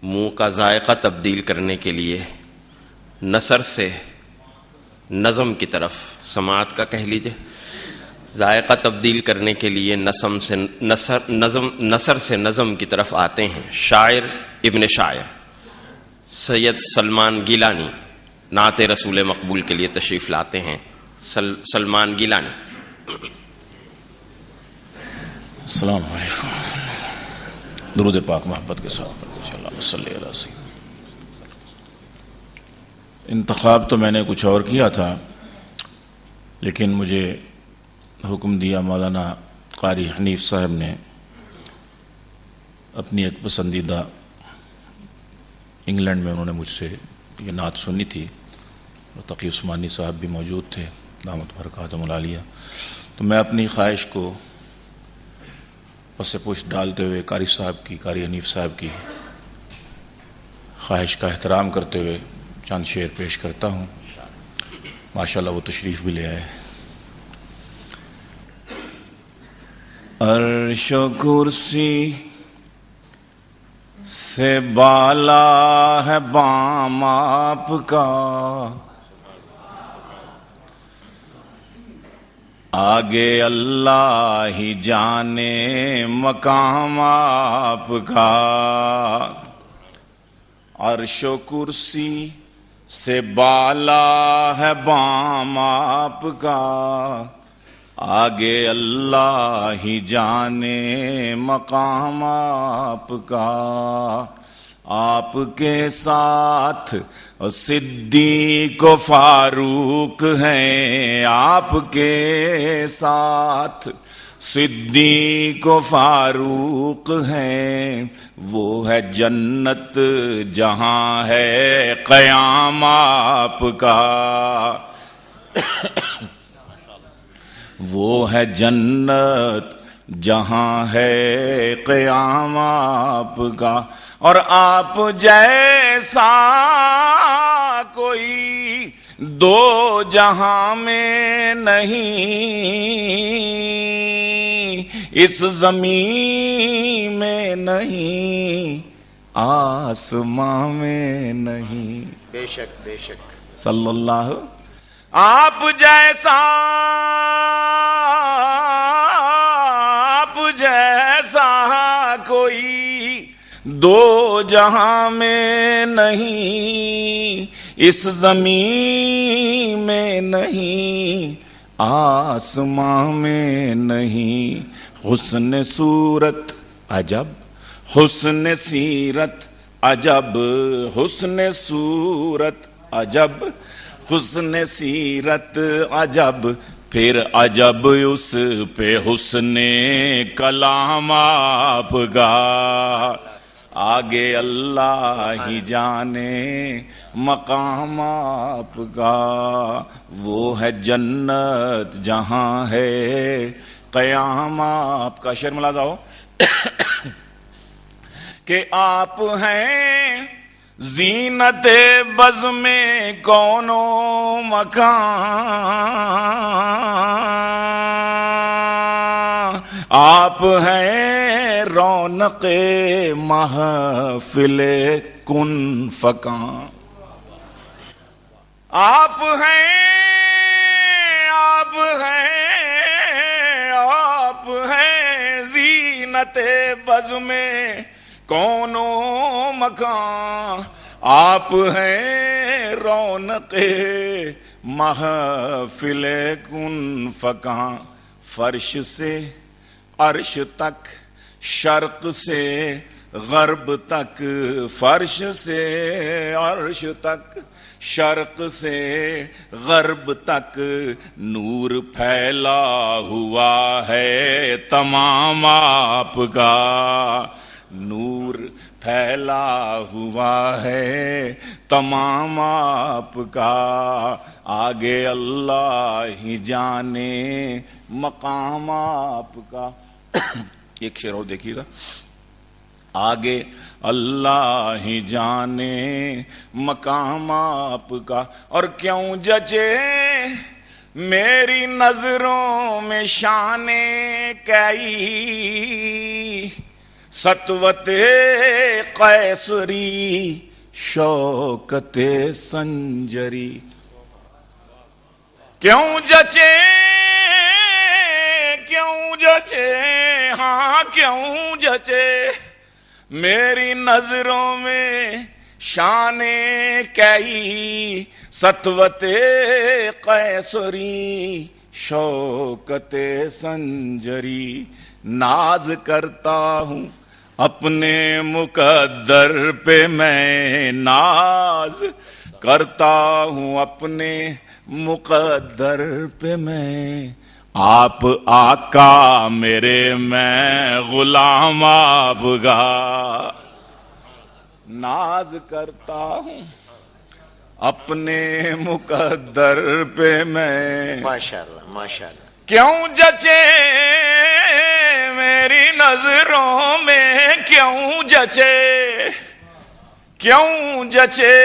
منہ کا ذائقہ تبدیل کرنے کے لیے نثر سے نظم کی طرف، سماعت کا کہہ لیجئے، ذائقہ تبدیل کرنے کے لیے نثر سے نظم کی طرف آتے ہیں شاعر ابن شاعر سید سلمان گیلانی، نعت رسول مقبول کے لیے تشریف لاتے ہیں سلمان گیلانی۔ السلام علیکم، درود پاک محبت کے ساتھ اللہ صلی اللہ علیہ وسلم۔ انتخاب تو میں نے کچھ اور کیا تھا، لیکن مجھے حکم دیا مولانا قاری حنیف صاحب نے، اپنی ایک پسندیدہ انگلینڈ میں انہوں نے مجھ سے یہ نعت سنی تھی، اور تقی عثمانی صاحب بھی موجود تھے دامت برکاتہم العالیہ، تو میں اپنی خواہش کو پس پوچھ ڈالتے ہوئے قاری حنیف صاحب کی خواہش کا احترام کرتے ہوئے چند شعر پیش کرتا ہوں۔ ماشاءاللہ وہ تشریف بھی لے آئے۔ عرش و کرسی سے بالا ہے بام آپ کا، آگے اللہ ہی جانے مقام آپ کا۔ عرش و کرسی سے بالا ہے بام آپ کا، آگے اللہ ہی جانے مقام آپ کا۔ آپ کے ساتھ صدیق و فاروق ہیں، آپ کے ساتھ صدیق و فاروق ہیں، وہ ہے جنت جہاں ہے قیام آپ کا۔ وہ ہے جنت جہاں ہے قیام آپ کا، اور آپ جیسا کوئی دو جہاں میں نہیں، اس زمین میں نہیں، آسماں میں نہیں۔ بے شک بے شک صلی اللہ۔ آپ جیسا کوئی دو جہاں میں نہیں، اس زمین میں نہیں، آسماں میں نہیں۔ حسن صورت عجب، حسن سیرت عجب، حسن صورت عجب، حسن سیرت عجب، پھر عجب اس پہ حسن کلام آپ کا۔ آگے اللہ ہی جانے مقام آپ کا، وہ ہے جنت جہاں ہے قیام آپ کا۔ شعر ملا جاؤ کہ آپ ہیں زینت بزم کون و مکان، آپ ہیں رونق محفل کن فکان، آپ ہیں زینت بزم کون و مکان، آپ ہیں رونق محفل کن فکان۔ فرش سے عرش تک، شرق سے غرب تک، فرش سے عرش تک، شرق سے غرب تک، نور پھیلا ہوا ہے تمام آپ کا، نور پھیلا ہوا ہے تمام آپ کا۔ آگے اللہ ہی جانے مقام آپ کا۔ ایک شعر اور دیکھیے گا، آگے اللہ ہی جانے مقام آپ کا، اور کیوں جچے میری نظروں میں شان کئی، سطوت قیصری شوکت سنجری، کیوں جچے کیوں جچے ہاں کیوں جچے میری نظروں میں شان کئی، سطوت قیصری شوکت سنجری، ناز کرتا ہوں اپنے مقدر پہ میں، ناز کرتا ہوں اپنے مقدر پہ میں، آپ آقا میرے میں غلام آپ کا، ناز کرتا ہوں اپنے مقدر پہ میں، ماشاءاللہ ماشاءاللہ، کیوں جچے میری نظروں میں کیوں جچے، کیوں جچے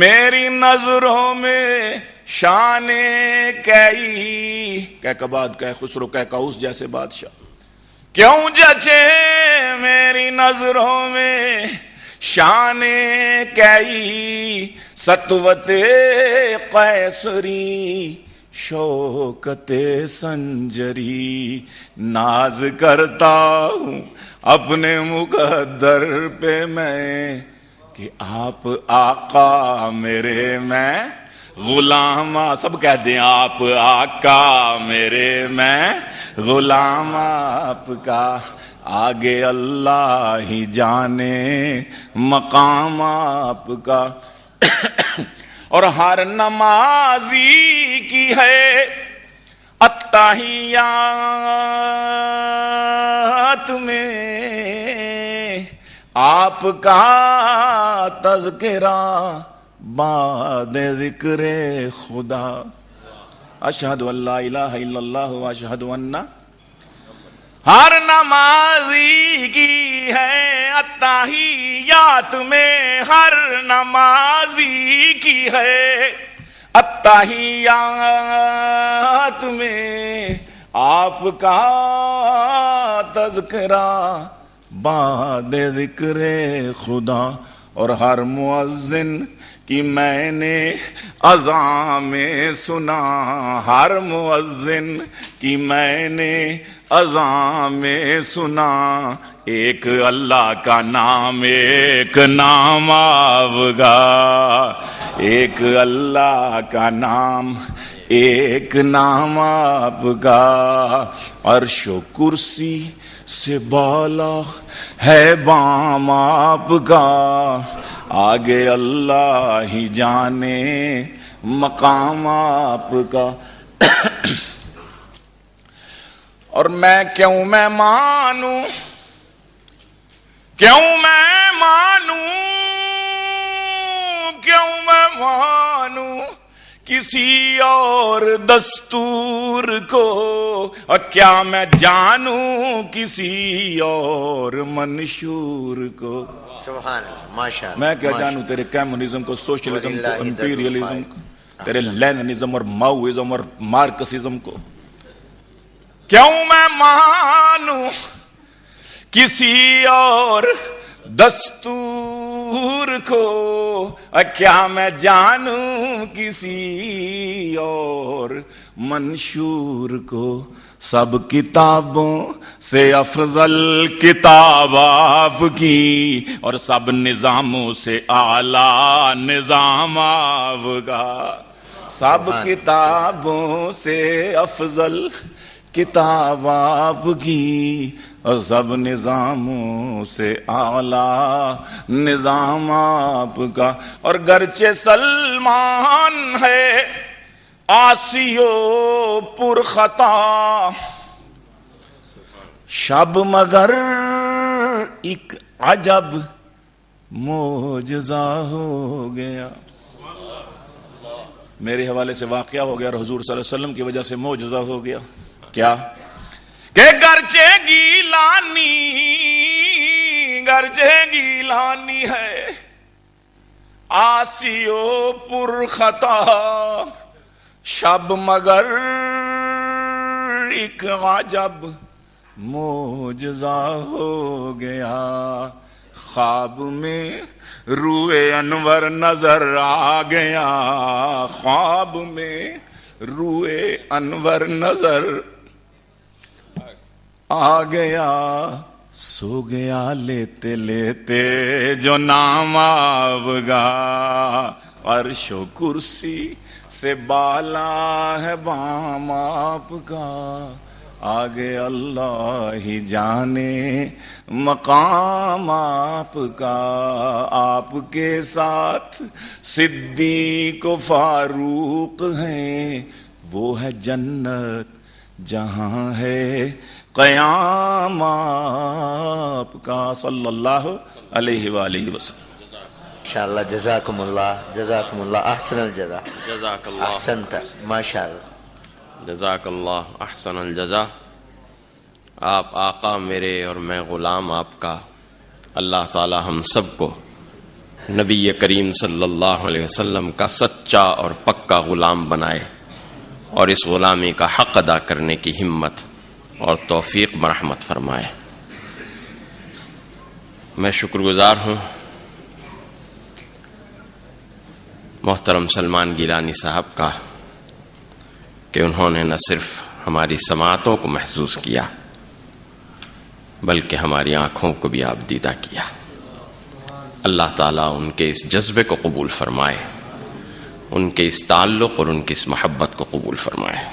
میری نظروں میں شان کئی، کیقباد کہ خسرو کہ کاؤس جیسے بادشاہ، کیوں جچے میری نظروں میں شان کئی، سطوت قیصری شوکت سنجری، ناز کرتا ہوں اپنے مقدر پہ میں کہ آپ آقا میرے میں غلام، سب کہہ دیں آپ آقا میرے میں غلام آپ کا، آگے اللہ ہی جانے مقام آپ کا، اور ہر نمازی کی ہے التحیات میں آپ کا تذکرہ بعد ذکر خدا، اشہد ان لا الہ الا اللہ و اشہد ان، ہر نمازی کی ہے التحیات میں، ہر نمازی کی ہے التحیات میں آپ کا تذکرہ بعد ذکر خدا، اور ہر مؤذن کی میں نے اذان میں سنا، ہر مؤذن کی میں نے اذان میں سنا، ایک اللہ کا نام ایک نام آپ کا، ایک اللہ کا نام ایک نام آپ کا، عرش و کرسی سے بالا ہے بام آپ کا، آگے اللہ ہی جانے مقام آپ کا، اور میں کیوں میں مانوں، کیوں میں مانوں، کیوں میں مانوں کسی اور دستور کو، اور کیا میں جانوں کسی اور منشور کو، سبحان اللہ ماشاءاللہ، میں کیا جانوں تیرے کمیونزم کو، سوشلزم کو، امپیریلزم کو، تیرے لیننزم اور ماؤزم اور مارکسزم کو، کیوں میں مانوں کسی اور دستور کو، کیا میں جانوں کسی اور منشور کو، سب کتابوں سے افضل کتاب آپ کی، اور سب نظاموں سے اعلیٰ نظام آپ کا، سب کتابوں سے افضل کتاب آپ کی، اور سب نظاموں سے اعلیٰ نظام آپ کا، اور گرچہ سلمان ہے آسیو پر خطا، شب مگر ایک عجب معجزہ ہو گیا، میرے حوالے سے واقعہ ہو گیا اور حضور صلی اللہ علیہ وسلم کی وجہ سے معجزہ ہو گیا، کیا کہ گرچہ گیلانی ہے آسیو پر خطا، شب مگر ایک عجب معجزہ ہو گیا، خواب میں روئے انور نظر آ گیا، خواب میں روئے انور نظر آ گیا، سو گیا لیتے لیتے جو نام آپ کا، عرش و کرسی سے بالا ہے بام آپ کا، آگے اللہ ہی جانے مقام آپ کا، آپ کے ساتھ صدیق و فاروق ہیں، وہ ہے جنت جہاں ہے قیام آپ کا، صلی اللہ علیہ وآلہ وسلم۔ ماشاءاللہ، جزاکم اللہ احسن الجزا، جزاک اللہ احسنت، ماشاءاللہ۔ جزاک اللہ احسن الجزا۔ آپ آقا میرے اور میں غلام آپ کا، اللہ تعالی ہم سب کو نبی کریم صلی اللہ علیہ وسلم کا سچا اور پکا غلام بنائے، اور اس غلامی کا حق ادا کرنے کی ہمت اور توفیق مرحمت فرمائے۔ میں شکر گزار ہوں محترم سلمان گیلانی صاحب کا کہ انہوں نے نہ صرف ہماری سماعتوں کو محسوس کیا بلکہ ہماری آنکھوں کو بھی آبدیدہ کیا۔ اللہ تعالیٰ ان کے اس جذبے کو قبول فرمائے، ان کے اس تعلق اور ان کی اس محبت کو قبول فرمائے۔